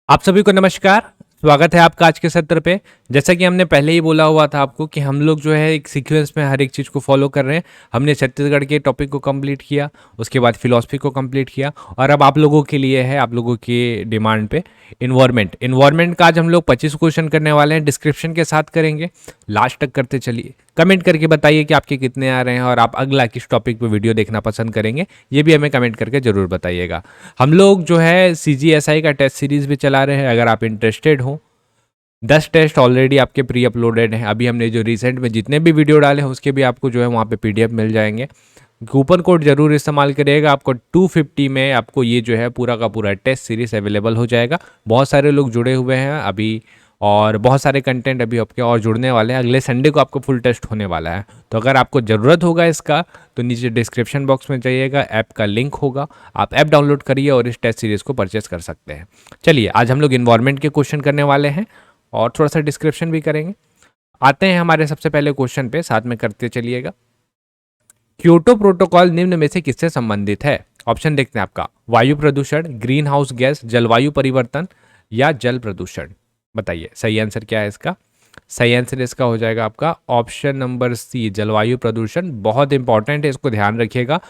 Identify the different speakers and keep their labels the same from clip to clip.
Speaker 1: आप सभी को नमस्कार। स्वागत है आपका आज के सत्र पे। जैसा कि हमने पहले ही बोला हुआ था आपको कि हम लोग जो है एक सीक्वेंस में हर एक चीज़ को फॉलो कर रहे हैं। हमने छत्तीसगढ़ के टॉपिक को कंप्लीट किया, उसके बाद फिलॉसफी को कंप्लीट किया और अब आप लोगों के लिए है, आप लोगों की डिमांड पे इन्वायरमेंट का आज हम लोग 25 क्वेश्चन करने वाले हैं। डिस्क्रिप्शन के साथ करेंगे, लास्ट तक करते चलिए। कमेंट करके बताइए कि आपके कितने आ रहे हैं और आप अगला किस टॉपिक पे वीडियो देखना पसंद करेंगे, ये भी हमें कमेंट करके ज़रूर बताइएगा। हम लोग जो है CGSI का टेस्ट सीरीज भी चला रहे हैं। अगर आप इंटरेस्टेड हो, 10 टेस्ट ऑलरेडी आपके प्री अपलोडेड हैं। अभी हमने जो रिसेंट में जितने भी वीडियो डाले हैं उसके भी आपको जो है वहाँ पे PDF मिल जाएंगे। कूपन कोड जरूर इस्तेमाल करिएगा, आपको 250 में आपको ये जो है पूरा का पूरा टेस्ट सीरीज अवेलेबल हो जाएगा। बहुत सारे लोग जुड़े हुए हैं अभी और बहुत सारे कंटेंट अभी आपके और जुड़ने वाले हैं। अगले संडे को आपको फुल टेस्ट होने वाला है। तो अगर आपको ज़रूरत होगा इसका तो नीचे डिस्क्रिप्शन बॉक्स में जाइएगा, ऐप का लिंक होगा, आप ऐप डाउनलोड करिए और इस टेस्ट सीरीज़ को परचेस कर सकते हैं। चलिए आज हम लोग इन्वायरमेंट के क्वेश्चन करने वाले हैं और थोड़ा सा डिस्क्रिप्शन भी करेंगे। आते हैं हमारे सबसे पहले क्वेश्चन पे, साथ में करते चलिएगा। क्योटो प्रोटोकॉल निम्न में से किससे संबंधित है? ऑप्शन देखते हैं आपका, वायु प्रदूषण, ग्रीन हाउस गैस, जलवायु परिवर्तन या जल प्रदूषण। बताइए सही आंसर क्या है इसका। सही आंसर इसका हो जाएगा आपका ऑप्शन नंबर सी, जलवायु प्रदूषण। बहुत इंपॉर्टेंट है, इसको ध्यान रखिएगा।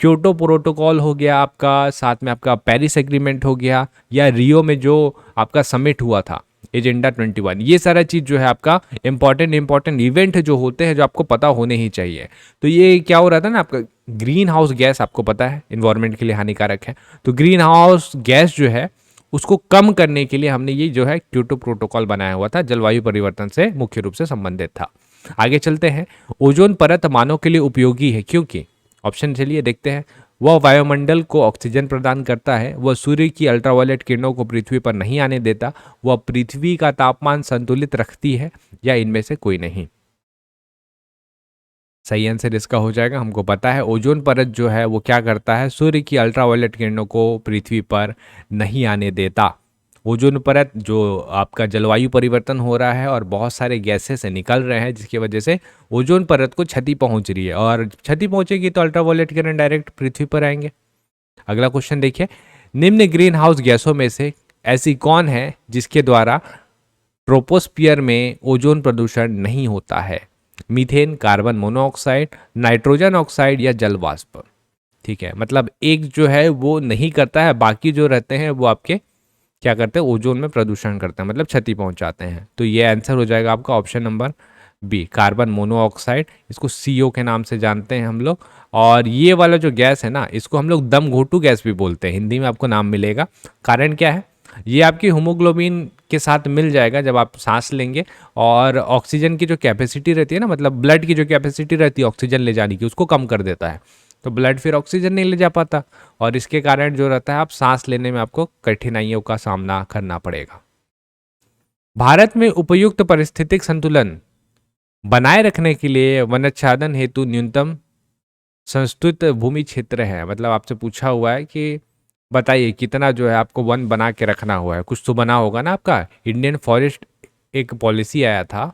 Speaker 1: क्योटो प्रोटोकॉल हो गया आपका, साथ में आपका पेरिस एग्रीमेंट हो गया, या रियो में जो आपका समिट हुआ था एजेंडा 21, ये सारा चीज़ जो है आपका इंपॉर्टेंट इवेंट जो होते हैं, जो आपको पता होने ही चाहिए। तो ये क्या हो रहा था ना आपका, ग्रीन हाउस गैस आपको पता है इन्वायरमेंट के लिए हानिकारक है। तो ग्रीन हाउस गैस जो है उसको कम करने के लिए हमने ये जो है क्योटो प्रोटोकॉल बनाया हुआ था, जलवायु परिवर्तन से मुख्य रूप से संबंधित था। आगे चलते हैं। ओजोन परत मानव के लिए उपयोगी है क्योंकि, ऑप्शन चलिए देखते हैं। वह वायुमंडल को ऑक्सीजन प्रदान करता है, वह सूर्य की अल्ट्रावायलेट किरणों को पृथ्वी पर नहीं आने देता, वह पृथ्वी का तापमान संतुलित रखती है, या इनमें से कोई नहीं। सही आंसर इसका हो जाएगा, हमको पता है ओजोन परत जो है वो क्या करता है, सूर्य की अल्ट्रावायलेट किरणों को पृथ्वी पर नहीं आने देता। ओजोन परत जो आपका जलवायु परिवर्तन हो रहा है और बहुत सारे गैसें से निकल रहे हैं जिसकी वजह से ओजोन परत को क्षति पहुंच रही है, और क्षति पहुंचेगी तो अल्ट्रावायलेट किरण डायरेक्ट पृथ्वी पर आएंगे। अगला क्वेश्चन देखिए। निम्न ग्रीन हाउस गैसों में से ऐसी कौन है जिसके द्वारा ट्रोपोस्फियर में ओजोन प्रदूषण नहीं होता है? Methane, carbon monoxide, nitrogen oxide या जल वाष्प। ठीक है, मतलब एक जो है वो नहीं करता है, बाकी जो रहते हैं वो आपके क्या करते हैं, ओजोन में प्रदूषण करते हैं, मतलब क्षति पहुंचाते हैं। तो ये आंसर हो जाएगा आपका option number B, carbon monoxide. इसको CO के नाम से जानते हैं हम लोग। और ये वाला जो गैस है ना, इसको हम लोग दम घोटू गैस भी बोलते हैं, हिंदी में आपको नाम मिलेगा। कारण क्या है, ये आपकी हीमोग्लोबिन के साथ मिल जाएगा जब आप सांस लेंगे, और ऑक्सीजन की जो कैपेसिटी रहती है ना, मतलब ब्लड की जो कैपेसिटी रहती है ऑक्सीजन ले जाने की, उसको कम कर देता है। तो ब्लड फिर ऑक्सीजन नहीं ले जा पाता, और इसके कारण जो रहता है आप सांस लेने में आपको कठिनाइयों का सामना करना पड़ेगा। भारत में उपयुक्त पारिस्थितिक संतुलन बनाए रखने के लिए वनाच्छादन हेतु न्यूनतम संस्तुत भूमि क्षेत्र है। मतलब आपसे पूछा हुआ है कि बताइए कितना जो है आपको वन बना के रखना हुआ है, कुछ तो बना होगा ना आपका। इंडियन फॉरेस्ट एक पॉलिसी आया था,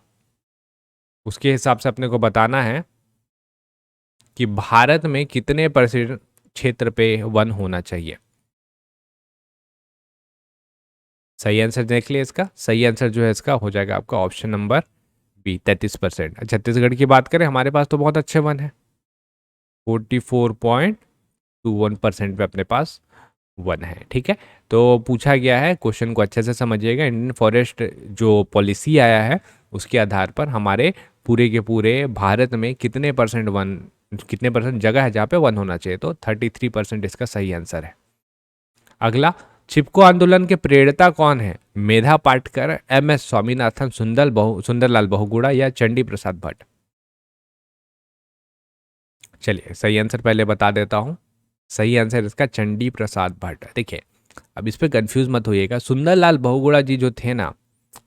Speaker 1: उसके हिसाब से अपने को बताना है कि भारत में कितने % क्षेत्र पे वन होना चाहिए। सही आंसर देख लिया इसका। सही आंसर जो है इसका हो जाएगा आपका ऑप्शन नंबर बी, 33%। छत्तीसगढ़ की बात करें, हमारे पास तो बहुत अच्छे वन है, 44.21% पे अपने पास वन है। ठीक है, तो पूछा गया है, क्वेश्चन को अच्छे से समझिएगा। इंडियन फॉरेस्ट जो पॉलिसी आया है उसके आधार पर हमारे पूरे के पूरे भारत में कितने % वन, कितने % जगह है जहाँ पे वन होना चाहिए, तो 33% इसका सही आंसर है। अगला, चिपको आंदोलन के प्रेरणा कौन है? मेधा पाटकर, MS स्वामीनाथन, सुंदरलाल बहुगुणा या चंडी प्रसाद भट्ट। चलिए सही आंसर पहले बता देता हूँ। सही आंसर इसका चंडी प्रसाद भट्ट। देखिए, अब इस पे कंफ्यूज मत होइएगा। सुंदरलाल बहुगुणा जी जो थे ना,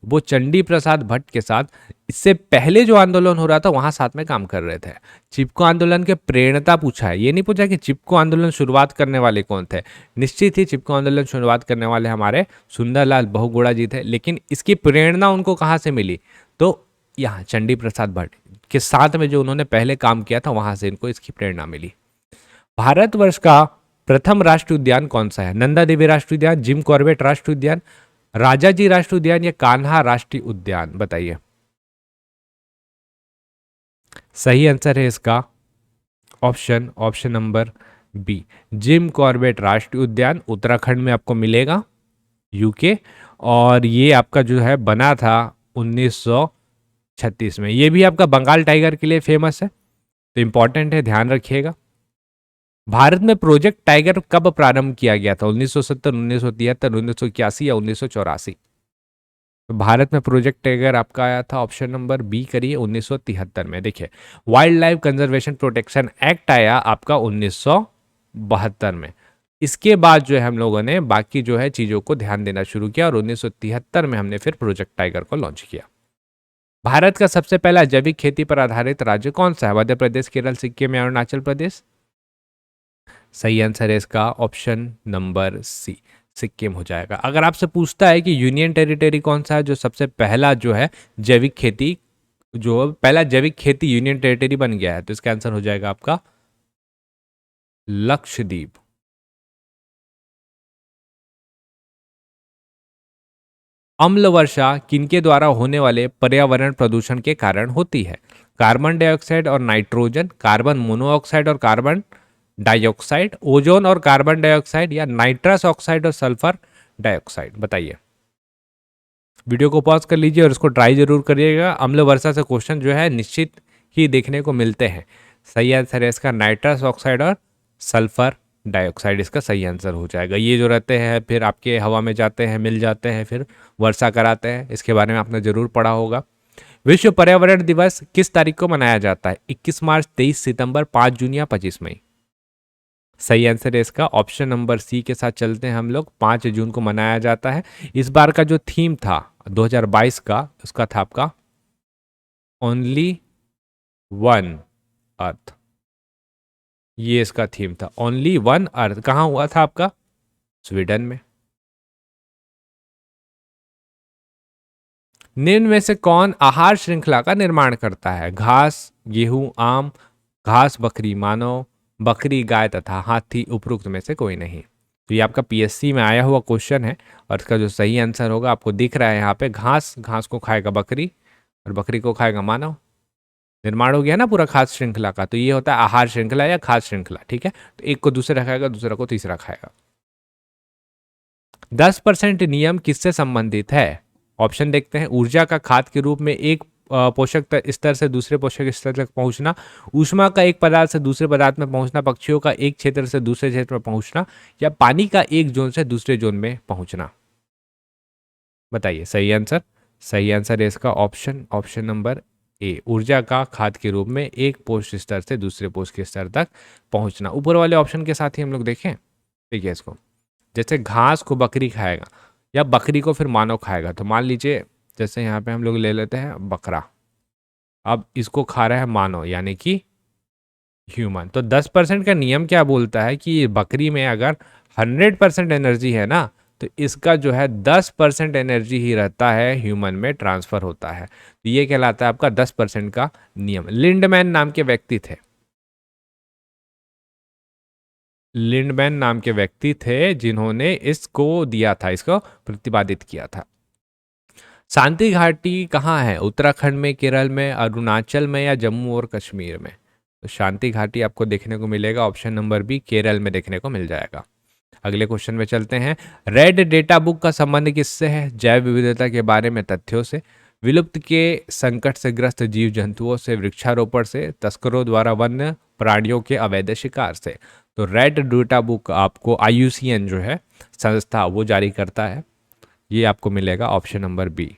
Speaker 1: वो चंडी प्रसाद भट्ट के साथ इससे पहले जो आंदोलन हो रहा था वहां साथ में काम कर रहे थे। चिपको आंदोलन के प्रेरणा पूछा है, ये नहीं पूछा कि चिपको आंदोलन शुरुआत करने वाले कौन थे। निश्चित ही चिपको आंदोलन शुरुआत करने वाले हमारे सुंदरलाल बहुगुणा जी थे, लेकिन इसकी प्रेरणा उनको कहाँ से मिली, तो यहाँ चंडी प्रसाद भट्ट के साथ में जो उन्होंने पहले काम किया था वहां से इनको इसकी प्रेरणा मिली। भारतवर्ष का प्रथम राष्ट्रीय उद्यान कौन सा है? नंदा देवी राष्ट्रीय उद्यान, जिम कॉर्बेट राष्ट्रीय उद्यान, राजाजी राष्ट्रीय उद्यान या कान्हा राष्ट्रीय उद्यान, बताइए। सही आंसर है इसका option number B, Jim Corbett राष्ट्रीय उद्यान, उत्तराखंड में आपको मिलेगा, यूके। और ये आपका जो है बना था 1936 में। ये भी आपका बंगाल टाइगर के लिए फेमस है, तो इंपॉर्टेंट है, ध्यान रखिएगा। भारत में प्रोजेक्ट टाइगर कब प्रारंभ किया गया था? 1970, 1973, 1981 या 1984? तो भारत में प्रोजेक्ट टाइगर आपका आया था, ऑप्शन नंबर बी करिए, 1973 में। देखिए, wild life conservation protection act आया आपका 1972 में। इसके बाद जो है हम लोगों ने बाकी जो है चीजों को ध्यान देना शुरू किया और 1973 में हमने फिर प्रोजेक्ट टाइगर को लॉन्च किया। भारत का सबसे पहला जैविक खेती पर आधारित राज्य कौन सा है? मध्य प्रदेश, केरल, सिक्किम या अरुणाचल प्रदेश? सही आंसर है इसका ऑप्शन नंबर सी, सिक्किम हो जाएगा। अगर आपसे पूछता है कि यूनियन टेरिटरी कौन सा है जो सबसे पहला जो है जैविक खेती, जो पहला जैविक खेती यूनियन टेरिटरी बन गया है, तो इसका आंसर हो जाएगा आपका लक्षद्वीप। अम्ल वर्षा किनके द्वारा होने वाले पर्यावरण प्रदूषण के कारण होती है? कार्बन डाइऑक्साइड और नाइट्रोजन, कार्बन मोनोऑक्साइड और कार्बन डाइऑक्साइड, ओजोन और कार्बन डाइऑक्साइड, या नाइट्रस ऑक्साइड और सल्फर डाइऑक्साइड, बताइए। वीडियो को पॉज कर लीजिए और इसको ट्राई जरूर करिएगा। अम्ल वर्षा से क्वेश्चन जो है निश्चित ही देखने को मिलते हैं। सही आंसर है इसका नाइट्रस ऑक्साइड और सल्फर डाइऑक्साइड, इसका सही आंसर हो जाएगा। ये जो रहते हैं फिर आपके हवा में जाते हैं, मिल जाते हैं, फिर वर्षा कराते हैं। इसके बारे में आपने जरूर पढ़ा होगा। विश्व पर्यावरण दिवस किस तारीख को मनाया जाता है? 21 मार्च, 23 सितंबर, 5 जून या 25 मई? सही आंसर है इसका ऑप्शन नंबर सी के साथ चलते हैं हम लोग, 5 जून को मनाया जाता है। इस बार का जो थीम था 2022 का, उसका था आपका ओनली वन अर्थ। ये इसका थीम था, ओनली वन अर्थ। कहाँ हुआ था आपका? स्वीडन में। निम्न में से कौन आहार श्रृंखला का निर्माण करता है? घास, गेहूं, आम, घास, बकरी, मानव, बकरी, गाय तथा हाथी, उपरोक्त में से कोई नहीं। तो ये आपका पीएससी में आया हुआ क्वेश्चन है और इसका जो सही आंसर होगा आपको दिख रहा है यहाँ पे, घास। घास को खाएगा बकरी और बकरी को खाएगा मानव। निर्माण हो गया ना पूरा खाद्य श्रृंखला का। तो ये होता है आहार श्रृंखला या खाद्य श्रृंखला, ठीक है। तो एक को दूसरा खाएगा, दूसरा को तीसरा खाएगा। 10% नियम किससे संबंधित है? ऑप्शन देखते हैं। ऊर्जा का खाद के रूप में एक पोषक स्तर से दूसरे पोषक स्तर तक पहुंचना, ऊष्मा का एक पदार्थ से दूसरे पदार्थ में पहुंचना, पक्षियों का एक क्षेत्र से दूसरे क्षेत्र में पहुंचना, या पानी का एक जोन से दूसरे जोन में पहुंचना, बताइए सही आंसर। सही आंसर है इसका ऑप्शन नंबर ए, ऊर्जा का खाद के रूप में एक पोषक स्तर से दूसरे पोषक स्तर तक पहुंचना। ऊपर वाले ऑप्शन के साथ ही हम लोग देखें, ठीक है। इसको जैसे घास को बकरी खाएगा या बकरी को फिर मानव खाएगा, तो मान लीजिए जैसे यहाँ पे हम लोग ले लेते हैं बकरा, अब इसको खा रहा है मानव यानी कि ह्यूमन। तो 10% का नियम क्या बोलता है कि बकरी में अगर 100% एनर्जी है ना, तो इसका जो है 10% एनर्जी ही रहता है ह्यूमन में ट्रांसफर होता है। तो ये कहलाता है आपका 10% का नियम। लिंडमैन नाम के व्यक्ति थे, लिंडमैन नाम के व्यक्ति थे जिन्होंने इसको दिया था, इसको प्रतिपादित किया था। शांति घाटी कहाँ है? उत्तराखंड में, केरल में, अरुणाचल में, या जम्मू और कश्मीर में? तो शांति घाटी आपको देखने को मिलेगा ऑप्शन नंबर बी, केरल में देखने को मिल जाएगा। अगले क्वेश्चन में चलते हैं। रेड डेटा बुक का संबंध किससे है? जैव विविधता के बारे में तथ्यों से, विलुप्त के संकट से ग्रस्त जीव जंतुओं से, वृक्षारोपण से, तस्करों द्वारा वन्य प्राणियों के अवैध शिकार से। तो रेड डेटा बुक आपको IUCN जो है संस्था वो जारी करता है। ये आपको मिलेगा ऑप्शन नंबर बी,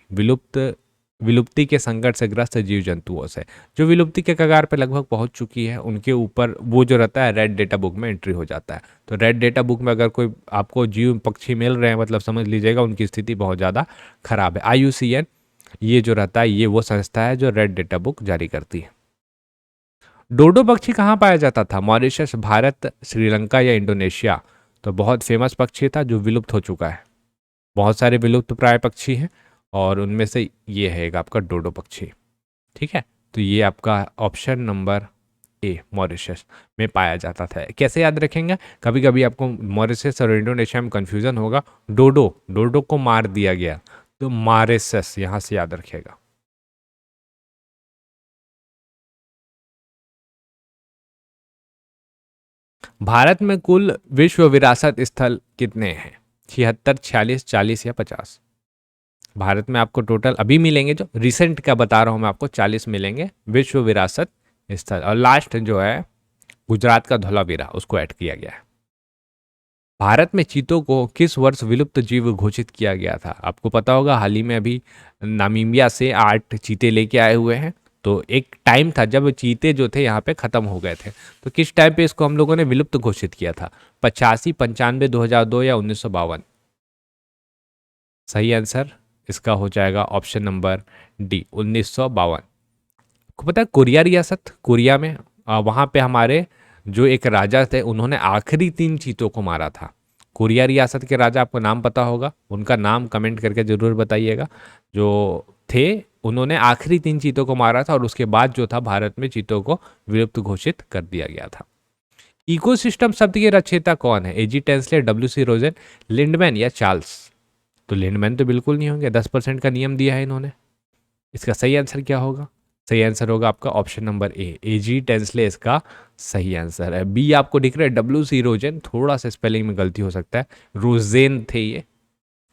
Speaker 1: विलुप्ति के संकट से ग्रस्त जीव जंतुओं से। जो विलुप्ति के कगार पे लगभग पहुंच चुकी है उनके ऊपर वो जो रहता है रेड डेटा बुक में एंट्री हो जाता है। तो रेड डेटा बुक में अगर कोई आपको जीव पक्षी मिल रहे हैं, मतलब समझ लीजिएगा उनकी स्थिति बहुत ज़्यादा खराब है। IUCN ये जो रहता है ये वो संस्था है जो रेड डेटा बुक जारी करती है। डोडो पक्षी कहाँ पाया जाता था? मॉरिशस, भारत, श्रीलंका या इंडोनेशिया? तो बहुत फेमस पक्षी था जो विलुप्त हो चुका है। बहुत सारे विलुप्त प्राय पक्षी हैं और उनमें से ये है एक आपका डोडो पक्षी, ठीक है। तो ये आपका ऑप्शन नंबर ए मॉरिशस में पाया जाता था। कैसे याद रखेंगे? कभी कभी आपको मॉरिशस और इंडोनेशिया में कंफ्यूजन होगा। डोडो, डोडो को मार दिया गया, तो मॉरिशस यहां से याद रखेगा। भारत में कुल विश्व विरासत स्थल कितने हैं? 76, 46, 40 या 50? भारत में आपको टोटल अभी मिलेंगे, जो रिसेंट का बता रहा हूं मैं आपको, 40 मिलेंगे विश्व विरासत स्थल। और लास्ट जो है गुजरात का धौलावीरा, उसको ऐड किया गया है। भारत में चीतों को किस वर्ष विलुप्त जीव घोषित किया गया था? आपको पता होगा, हाल ही में अभी नामीबिया से 8 चीते लेके आए हुए हैं। तो एक टाइम था जब चीते जो थे यहाँ पे खत्म हो गए थे। तो किस टाइम पे इसको हम लोगों ने विलुप्त घोषित किया था? 85, 95, 2002 या 1952? सही आंसर इसका हो जाएगा ऑप्शन नंबर डी, 1952। को पता है कोरिया रियासत, कोरिया में वहाँ पे हमारे जो एक राजा थे, उन्होंने आखिरी 3 चीतों को मारा था। कोरिया रियासत के राजा, आपको नाम पता होगा, उनका नाम कमेंट करके जरूर बताइएगा। जो थे, उन्होंने आखिरी 3 चीतों को मारा था और उसके बाद जो था भारत में चीतों को विलुप्त घोषित कर दिया गया था। इकोसिस्टम शब्द के रचयिता कौन है? एजी टेंसले, डब्ल्यू सी रोजन, लिंडमैन या चार्ल्स? तो लिंडमैन तो बिल्कुल नहीं होंगे, 10% का नियम दिया है इन्होंने। इसका सही आंसर क्या होगा? सही आंसर होगा आपका option number A, AG Tansley इसका सही आंसर है। बी आपको दिख रहा है डब्ल्यू सी रोजेन, थोड़ा सा स्पेलिंग में गलती हो सकता है, रोजेन थे ये।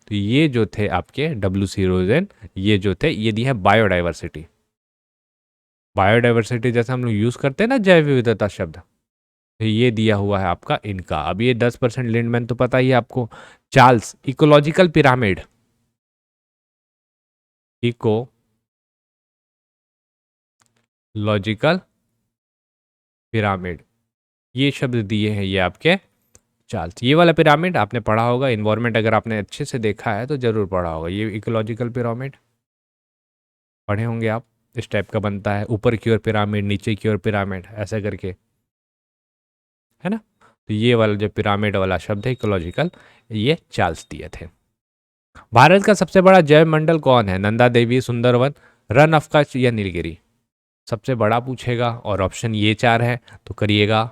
Speaker 1: तो ये जो थे आपके डब्ल्यू सी रोजेन, ये जो थे, ये दी है बायोडाइवर्सिटी। बायोडाइवर्सिटी जैसे हम लोग यूज करते हैं ना जैव विविधता शब्द, तो ये दिया हुआ है आपका इनका। अब ये 10% लिंडमैन तो पता ही है आपको। Charles, ecological pyramid, eco logical pyramid, ये शब्द दिए हैं ये आपके चार्ल्स। ये वाला पिरामिड आपने पढ़ा होगा, इन्वायरमेंट अगर आपने अच्छे से देखा है तो जरूर पढ़ा होगा। ये इकोलॉजिकल पिरामिड पढ़े होंगे आप। इस टाइप का बनता है, ऊपर की ओर पिरामिड, नीचे की ओर पिरामिड, ऐसा करके, है ना। तो ये वाला जो पिरामिड वाला शब्द है इकोलॉजिकल, ये चार्ल्स दिए थे। भारत का सबसे बड़ा जैव मंडल कौन है? नंदा देवी, सुंदरवन, रन ऑफ कच्छ या नीलगिरी? सबसे बड़ा पूछेगा और ऑप्शन ये 4 है, तो करिएगा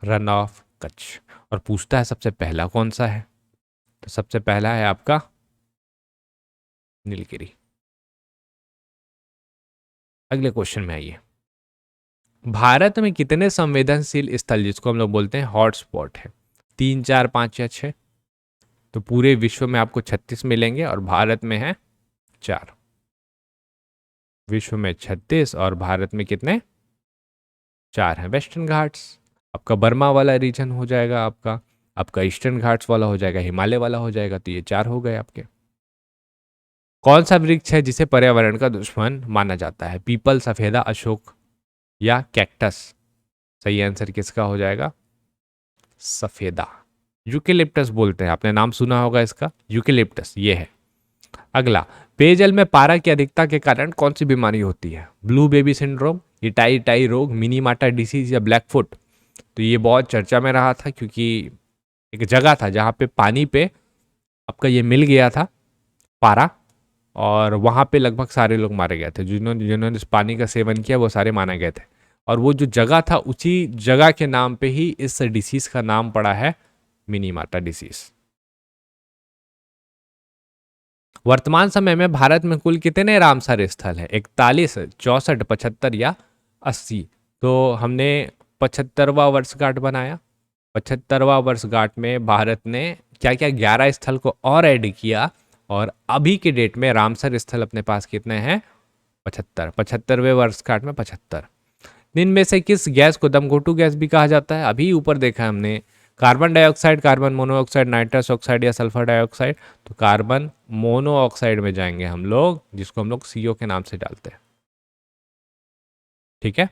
Speaker 1: रन ऑफ कच्छ। और पूछता है सबसे पहला कौन सा है, तो सबसे पहला है आपका नीलगिरी। अगले क्वेश्चन में आइए। भारत में कितने संवेदनशील स्थल, जिसको हम लोग बोलते हैं हॉटस्पॉट है? 3, 4, 5 या 6? तो पूरे विश्व में आपको 36 मिलेंगे और भारत में है 4। विश्व में 36 और भारत में कितने? 4 हैं। वेस्टर्न घाट्स आपका बर्मा वाला रीजन हो जाएगा, आपका आपका ईस्टर्न घाट्स वाला हो जाएगा, हिमालय वाला हो जाएगा। तो ये 4 हो गए आपके। कौन सा वृक्ष है जिसे पर्यावरण का दुश्मन माना जाता है? पीपल, सफेदा, अशोक या कैक्टस? सही आंसर किसका हो जाएगा? सफेदा, यूकेलिप्टस बोलते हैं, आपने नाम सुना होगा इसका, यूकेलिप्टस ये है। अगला, पेयजल में पारा की अधिकता के कारण कौन सी बीमारी होती है? Blue baby syndrome, itai tie रोग, मिनीमाटा डिसीज या ब्लैक फुट? तो ये बहुत चर्चा में रहा था, क्योंकि एक जगह था जहाँ पे पानी पे आपका ये मिल गया था पारा, और वहाँ पे लगभग सारे लोग मारे गए थे। जिन्होंने जिन्होंने इस पानी का सेवन किया वो सारे मारे गए थे। और वो जो जगह था, उसी जगह के नाम पे ही इस डिसीज का नाम पड़ा है, मिनीमाटा डिसीज। वर्तमान समय में भारत में कुल कितने रामसर स्थल है? 41, 64, 75 या 80? तो हमने 75वां वर्षगांठ बनाया। 75वां वर्षगांठ में भारत ने क्या क्या 11 स्थल को और ऐड किया, और अभी के डेट में रामसर स्थल अपने पास कितने हैं? 75। 75वें वर्षगांठ में 75। इनमें से किस गैस को दमघोटू गैस भी कहा जाता है? अभी ऊपर देखा हमने, carbon dioxide, carbon monoxide, nitrous oxide या सल्फर डाइऑक्साइड? तो कार्बन मोनोऑक्साइड में जाएंगे हम लोग, जिसको हम लोग सीओ के नाम से डालते हैं। ठीक है,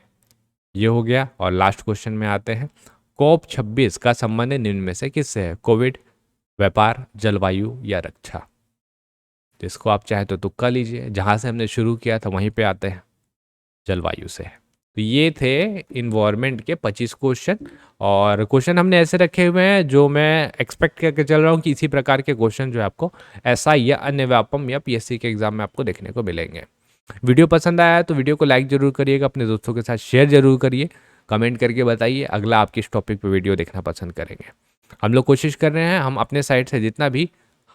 Speaker 1: ये हो गया। और लास्ट क्वेश्चन में आते हैं। कोप 26 का संबंध निम्न में से किससे है? कोविड, व्यापार, जलवायु या रक्षा? तो इसको आप चाहे तो तुक्का लीजिए, जहां से हमने शुरू किया था वहीं पे आते हैं, जलवायु से। तो ये थे इन्वायरमेंट के 25 क्वेश्चन। और क्वेश्चन हमने ऐसे रखे हुए हैं जो मैं एक्सपेक्ट करके चल रहा हूँ कि इसी प्रकार के क्वेश्चन जो है आपको एसआई या अन्य व्यापम या पीएससी के एग्जाम में आपको देखने को मिलेंगे। वीडियो पसंद आया तो वीडियो को लाइक ज़रूर करिएगा, अपने दोस्तों के साथ शेयर ज़रूर करिए, कमेंट करके बताइए अगला आप किस टॉपिक पे वीडियो देखना पसंद करेंगे। हम लोग कोशिश कर रहे हैं, हम अपने साइड से जितना भी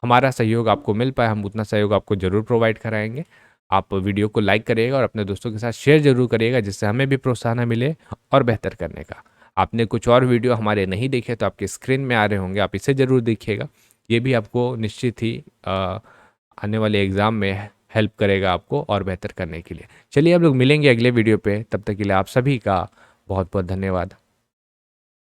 Speaker 1: हमारा सहयोग आपको मिल पाए हम उतना सहयोग आपको ज़रूर प्रोवाइड कराएंगे। आप वीडियो को लाइक करिएगा और अपने दोस्तों के साथ शेयर ज़रूर करिएगा, जिससे हमें भी प्रोत्साहन मिले और बेहतर करने का। आपने कुछ और वीडियो हमारे नहीं देखे तो आपके स्क्रीन में आ रहे होंगे, आप इसे ज़रूर देखिएगा। ये भी आपको निश्चित ही आने वाले एग्ज़ाम में हेल्प करेगा आपको और बेहतर करने के लिए। चलिए हम लोग मिलेंगे अगले वीडियो पे, तब तक के लिए आप सभी का बहुत बहुत धन्यवाद।